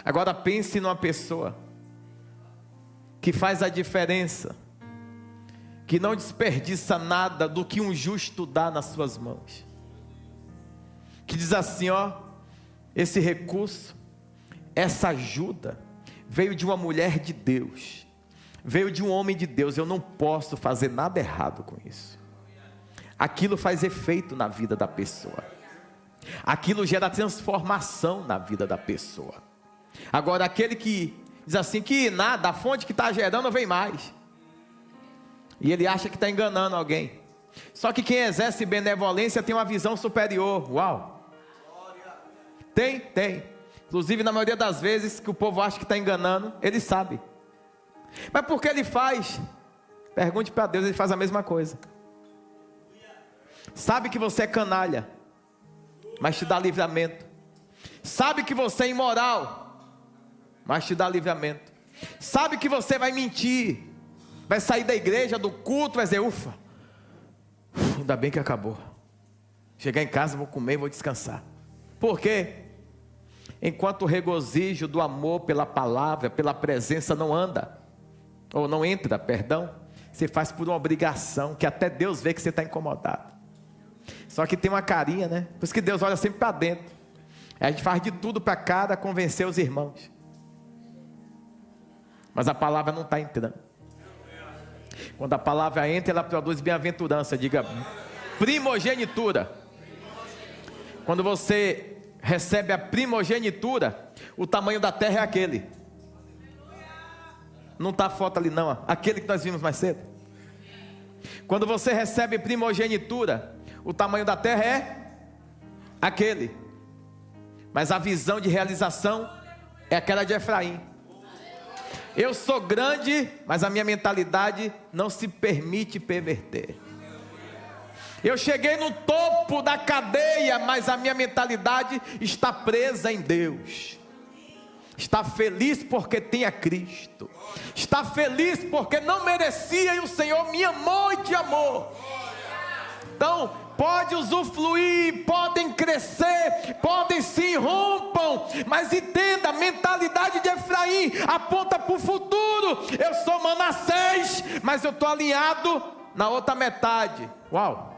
Agora pense numa pessoa que faz a diferença, que não desperdiça nada do que um justo dá nas suas mãos, que diz assim: ó, esse recurso, essa ajuda veio de uma mulher de Deus, veio de um homem de Deus, eu não posso fazer nada errado com isso. Aquilo faz efeito na vida da pessoa, aquilo gera transformação na vida da pessoa. Agora aquele que diz assim que nada, a fonte que está gerando vem mais, e ele acha que está enganando alguém. Só que quem exerce benevolência tem uma visão superior. Uau! Tem. Inclusive na maioria das vezes que o povo acha que está enganando, ele sabe. Mas por que ele faz? Pergunte para Deus, ele faz a mesma coisa. Sabe que você é canalha, mas te dá livramento. Sabe que você é imoral, mas te dá livramento. Sabe que você vai mentir, vai sair da igreja, do culto, vai dizer: ufa, ainda bem que acabou. Chegar em casa, vou comer, vou descansar. Por quê? Enquanto o regozijo do amor pela palavra, pela presença não anda, ou não entra, perdão, você faz por uma obrigação, que até Deus vê que você está incomodado. Só que tem uma carinha, né? Por isso que Deus olha sempre para dentro. A gente faz de tudo para cada convencer os irmãos, mas a palavra não está entrando. Quando a palavra entra, ela produz bem-aventurança. Diga primogenitura. Quando você recebe a primogenitura, o tamanho da terra é aquele. Não está a foto ali não, aquele que nós vimos mais cedo. Quando você recebe primogenitura, o tamanho da terra é aquele. Mas a visão de realização é aquela de Efraim. Eu sou grande, mas a minha mentalidade não se permite perverter. Eu cheguei no topo da cadeia, mas a minha mentalidade está presa em Deus. Está feliz porque tem a Cristo. Está feliz porque não merecia e o Senhor me amou e te amou. Então, pode usufruir, podem crescer, podem se rompam, mas entenda, a mentalidade de Efraim aponta para o futuro. Eu sou Manassés, mas eu estou alinhado na outra metade. Uau!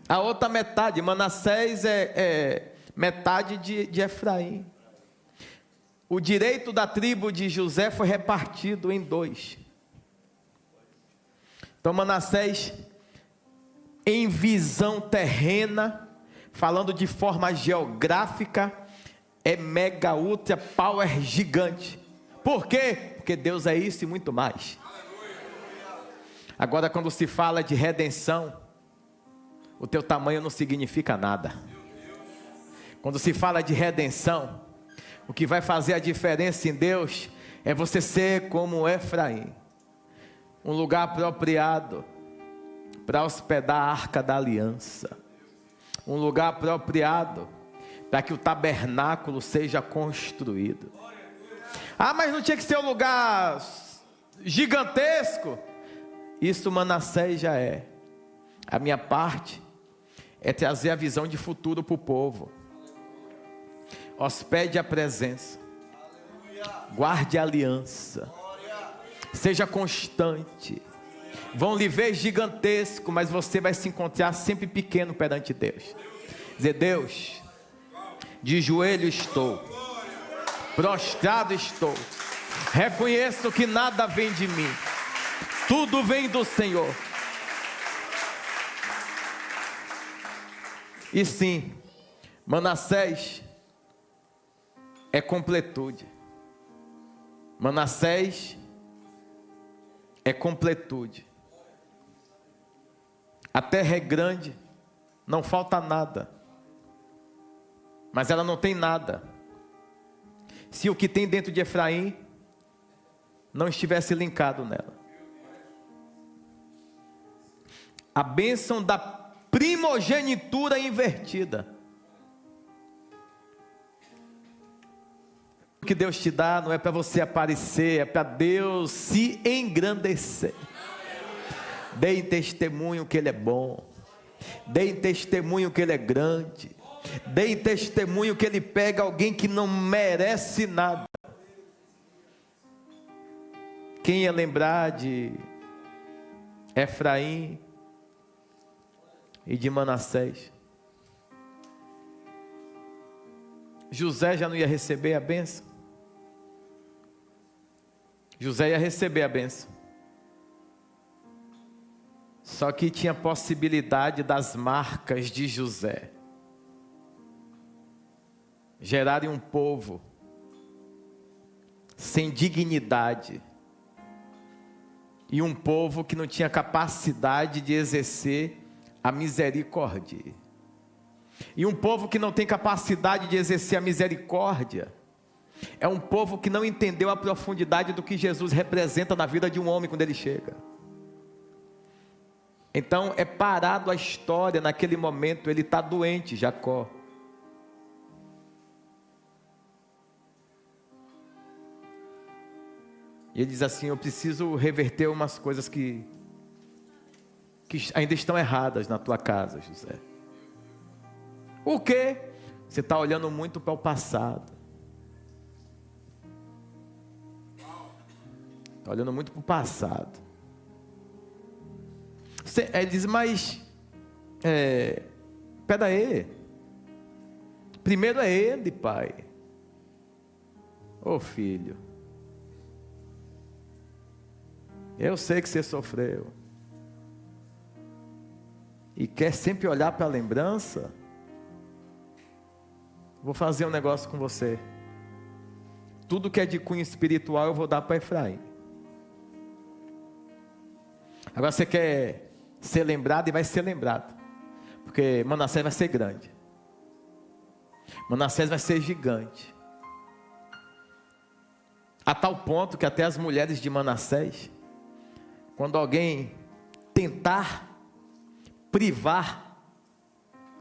A outra metade, Manassés é metade de Efraim. O direito da tribo de José foi repartido em 2. Então Manassés, em visão terrena, falando de forma geográfica, é mega, ultra, power gigante. Por quê? Porque Deus é isso e muito mais. Agora quando se fala de redenção, o teu tamanho não significa nada. Quando se fala de redenção, o que vai fazer a diferença em Deus é você ser como Efraim. Um lugar apropriado para hospedar a arca da aliança. Um lugar apropriado para que o tabernáculo seja construído. Ah, mas não tinha que ser um lugar gigantesco? Isso Manassés já é. A minha parte é trazer a visão de futuro para o povo. Hospede a presença. Guarde a aliança. Seja constante. Vão lhe ver gigantesco, mas você vai se encontrar sempre pequeno perante Deus. Dizer: Deus, de joelho estou, prostrado estou, reconheço que nada vem de mim, tudo vem do Senhor. E sim, Manassés é completude. Manassés é completude. A terra é grande, não falta nada, mas ela não tem nada se o que tem dentro de Efraim não estivesse linkado nela. A bênção da primogenitura invertida. O que Deus te dá não é para você aparecer, é para Deus se engrandecer. Deem testemunho que Ele é bom. Deem testemunho que Ele é grande. Deem testemunho que Ele pega alguém que não merece nada. Quem ia lembrar de Efraim e de Manassés? José já não ia receber a bênção? José ia receber a bênção. Só que tinha possibilidade das marcas de José gerarem um povo sem dignidade e um povo que não tinha capacidade de exercer a misericórdia. E um povo que não tem capacidade de exercer a misericórdia é um povo que não entendeu a profundidade do que Jesus representa na vida de um homem quando ele chega. Então é parado a história naquele momento. Ele está doente, Jacó. E ele diz assim: eu preciso reverter umas coisas que ainda estão erradas na tua casa, José. O quê? Você está olhando muito para o passado. Está olhando muito para o passado. Ele diz: mas pera aí, primeiro é ele, pai. Ô filho, eu sei que você sofreu e quer sempre olhar para a lembrança. Vou fazer um negócio com você. tudo que é de cunho espiritual eu vou dar para Efraim. Agora você quer ser lembrado e vai ser lembrado, porque Manassés vai ser grande, Manassés vai ser gigante, a tal ponto que até as mulheres de Manassés, quando alguém tentar privar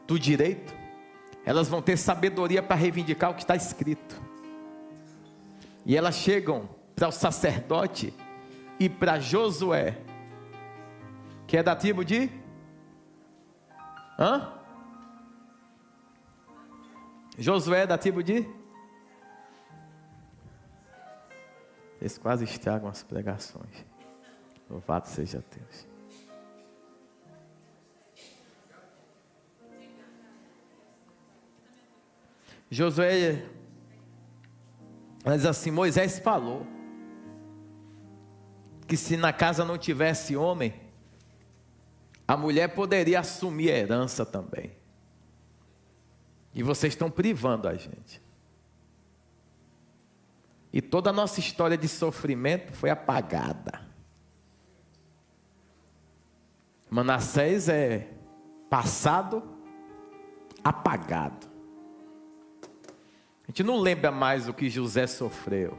do direito, elas vão ter sabedoria para reivindicar o que está escrito. E elas chegam para o sacerdote e para Josué, que é da tribo de... Josué é da tribo de... Eles quase estragam as pregações. Louvado seja Deus. Josué, mas assim, Moisés falou que se na casa não tivesse homem, a mulher poderia assumir a herança também. E vocês estão privando a gente. E toda a nossa história de sofrimento foi apagada. Manassés é passado apagado. A gente não lembra mais o que José sofreu.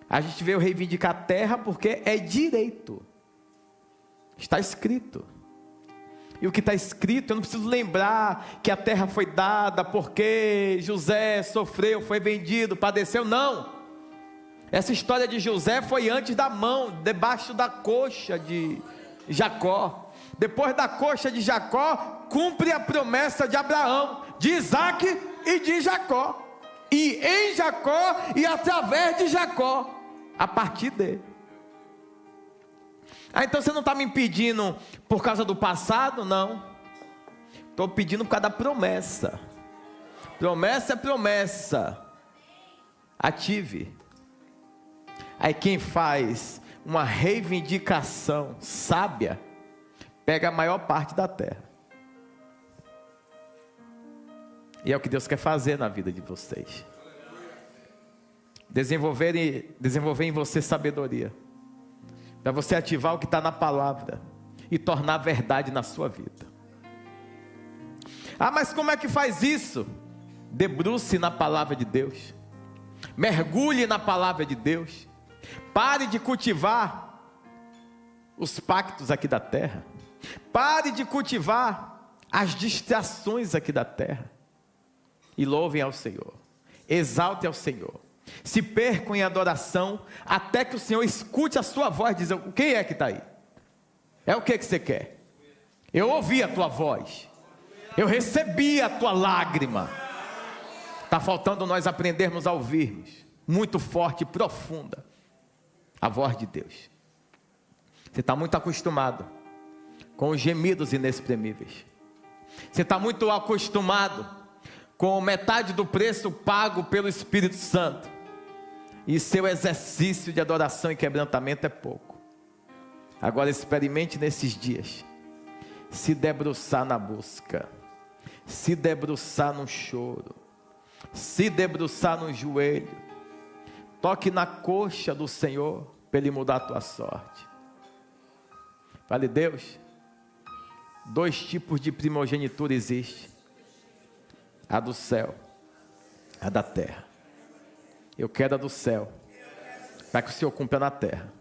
A gente veio reivindicar a terra porque é direito. Está escrito. E o que está escrito, eu não preciso lembrar que a terra foi dada porque José sofreu, foi vendido, padeceu. Não. Essa história de José foi antes da mão, debaixo da coxa de Jacó. Depois da coxa de Jacó, cumpre a promessa de Abraão, de Isaac e de Jacó. E em Jacó e através de Jacó, a partir dele. Então você não está me pedindo por causa do passado? Não. Estou pedindo por causa da promessa. Promessa é promessa. Ative. Aí quem faz uma reivindicação sábia, pega a maior parte da terra. E é o que Deus quer fazer na vida de vocês. Desenvolver em você sabedoria. Para você ativar o que está na palavra e tornar verdade na sua vida. Mas como é que faz isso? Debruce na palavra de Deus. Mergulhe na palavra de Deus. Pare de cultivar os pactos aqui da terra. Pare de cultivar as distrações aqui da terra. E louvem ao Senhor. Exalte ao Senhor. Se percam em adoração, até que o Senhor escute a sua voz, dizer: quem é que está aí? É o que você quer? Eu ouvi a tua voz, eu recebi a tua lágrima. Está faltando nós aprendermos a ouvirmos, muito forte e profunda, a voz de Deus. Você está muito acostumado com os gemidos inexprimíveis. Você está muito acostumado com metade do preço pago pelo Espírito Santo. E seu exercício de adoração e quebrantamento é pouco. Agora experimente nesses dias se debruçar na busca, se debruçar no choro, se debruçar no joelho. Toque na coxa do Senhor para Ele mudar a tua sorte. Fale: Deus, 2 tipos de primogenitura existem: a do céu, a da terra. Eu quero a do céu, para que o Senhor cumpra na terra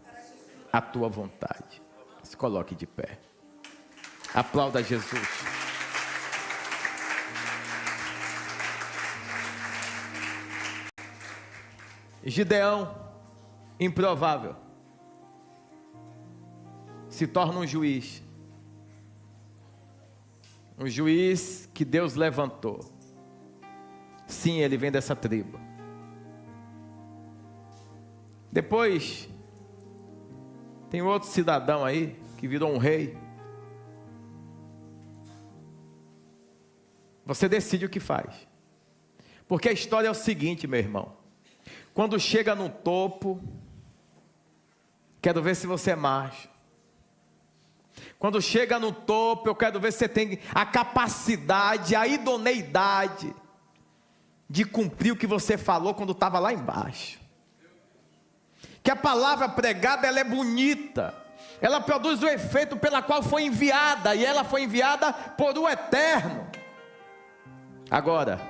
a tua vontade. Se coloque de pé. Aplauda Jesus. Gideão, improvável, se torna um juiz. Um juiz que Deus levantou. Sim, ele vem dessa tribo. Depois, tem outro cidadão aí, que virou um rei. Você decide o que faz. Porque a história é o seguinte, meu irmão. Quando chega no topo, quero ver se você é macho. Quando chega no topo, eu quero ver se você tem a capacidade, a idoneidade de cumprir o que você falou quando estava lá embaixo. Que a palavra pregada, ela é bonita. Ela produz o efeito pela qual foi enviada, e ela foi enviada por o eterno. Agora,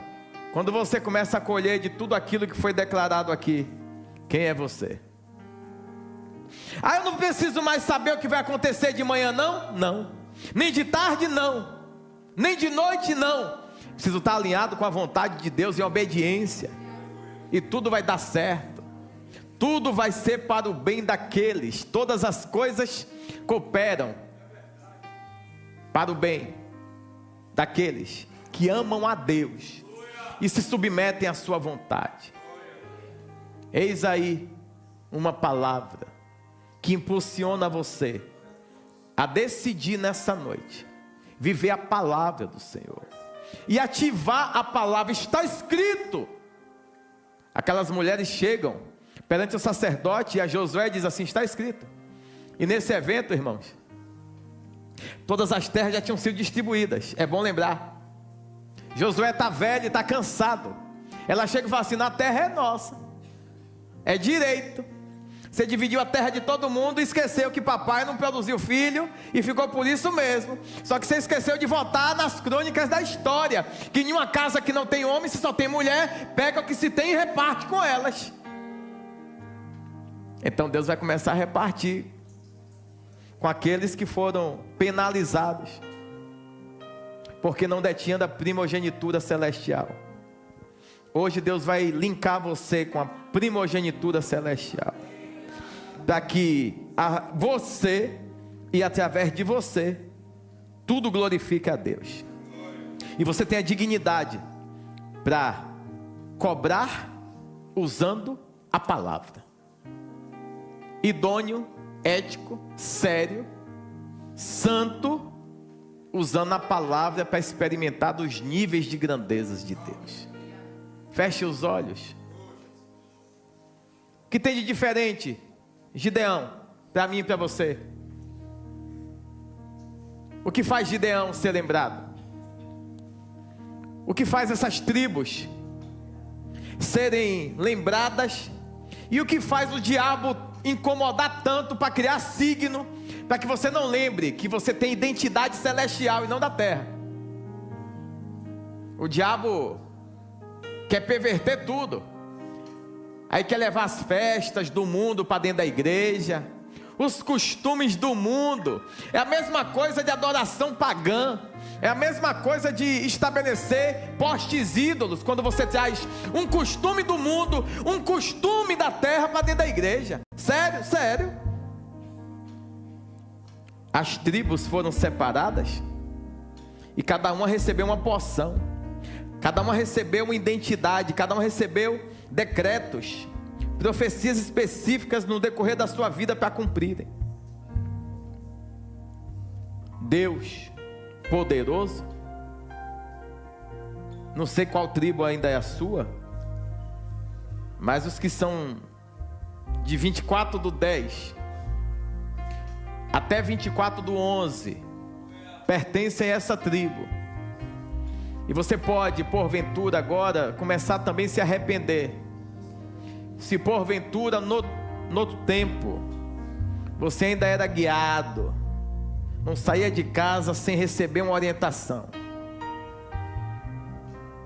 quando você começa a colher de tudo aquilo que foi declarado aqui, quem é você? Eu não preciso mais saber o que vai acontecer de manhã, não? Não. Nem de tarde, não. Nem de noite, não. Preciso estar alinhado com a vontade de Deus em obediência, e tudo vai dar certo. Tudo vai ser para o bem daqueles. Todas as coisas cooperam para o bem daqueles que amam a Deus e se submetem à sua vontade. Eis aí uma palavra que impulsiona você a decidir nessa noite viver a palavra do Senhor e ativar a palavra. Está escrito. Aquelas mulheres chegam perante o sacerdote e a Josué diz assim: está escrito. E nesse evento, irmãos, todas as terras já tinham sido distribuídas. É bom lembrar, Josué está velho e está cansado. Ela chega e fala assim: na terra é nossa, é direito. Você dividiu a terra de todo mundo e esqueceu que papai não produziu filho, e ficou por isso mesmo. Só que você esqueceu de voltar nas crônicas da história, que em uma casa que não tem homem, se só tem mulher, pega o que se tem e reparte com elas. Então Deus vai começar a repartir com aqueles que foram penalizados, porque não detinham da primogenitura celestial. Hoje Deus vai linkar você com a primogenitura celestial, para que você e através de você tudo glorifique a Deus, e você tenha dignidade para cobrar usando a palavra. Idôneo, ético, sério, santo, usando a palavra para experimentar dos níveis de grandezas de Deus. Feche os olhos. O que tem de diferente, Gideão, para mim e para você? O que faz Gideão ser lembrado? O que faz essas tribos serem lembradas? E o que faz o diabo incomodar tanto para criar signo, para que você não lembre que você tem identidade celestial e não da terra? O diabo quer perverter tudo. Aí quer levar as festas do mundo para dentro da igreja, os costumes do mundo. É a mesma coisa de adoração pagã, é a mesma coisa de estabelecer postes ídolos, quando você traz um costume do mundo, um costume da terra para dentro da igreja. Sério, sério. As tribos foram separadas e cada uma recebeu uma porção, cada uma recebeu uma identidade, cada uma recebeu decretos, profecias específicas no decorrer da sua vida para cumprirem. Deus poderoso, não sei qual tribo ainda é a sua, mas os que são de 24/10 até 24/11 pertencem a essa tribo. E você pode, porventura, agora começar também a se arrepender. Se porventura no outro tempo você ainda era guiado, não saía de casa sem receber uma orientação.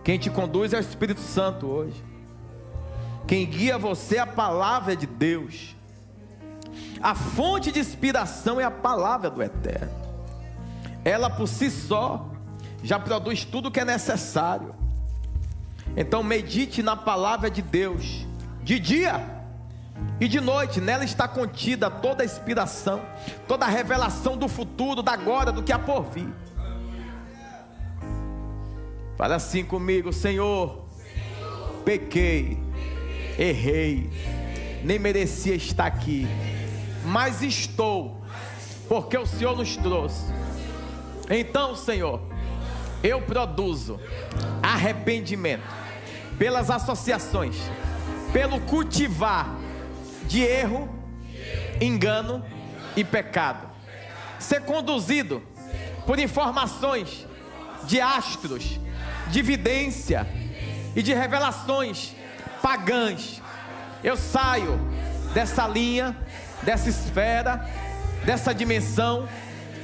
Quem te conduz é o Espírito Santo hoje. Quem guia você é a palavra de Deus. A fonte de inspiração é a palavra do Eterno. Ela por si só já produz tudo o que é necessário. Então medite na palavra de Deus, de dia e de noite. Nela está contida toda a inspiração, toda a revelação do futuro, da agora, do que há por vir. Fala assim comigo: Senhor, pequei, errei, nem merecia estar aqui, mas estou, porque o Senhor nos trouxe. Então, Senhor, eu produzo arrependimento pelas associações, pelo cultivar de erro, engano e pecado, ser conduzido por informações de astros, de vidência, e de revelações pagãs. Eu saio dessa linha, dessa esfera, dessa dimensão,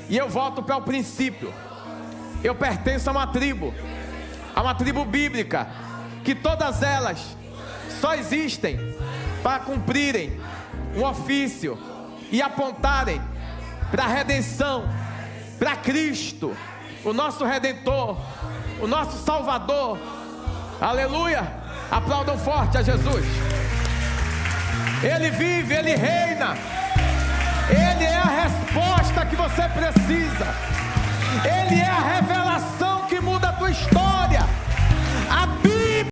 e eu volto para o princípio. Eu pertenço a uma tribo bíblica, que todas elas só existem para cumprirem um ofício e apontarem para a redenção, para Cristo, o nosso Redentor, o nosso Salvador. Aleluia! Aplaudam forte a Jesus. Ele vive, Ele reina. Ele é a resposta que você precisa. Ele é a revelação que muda a tua história.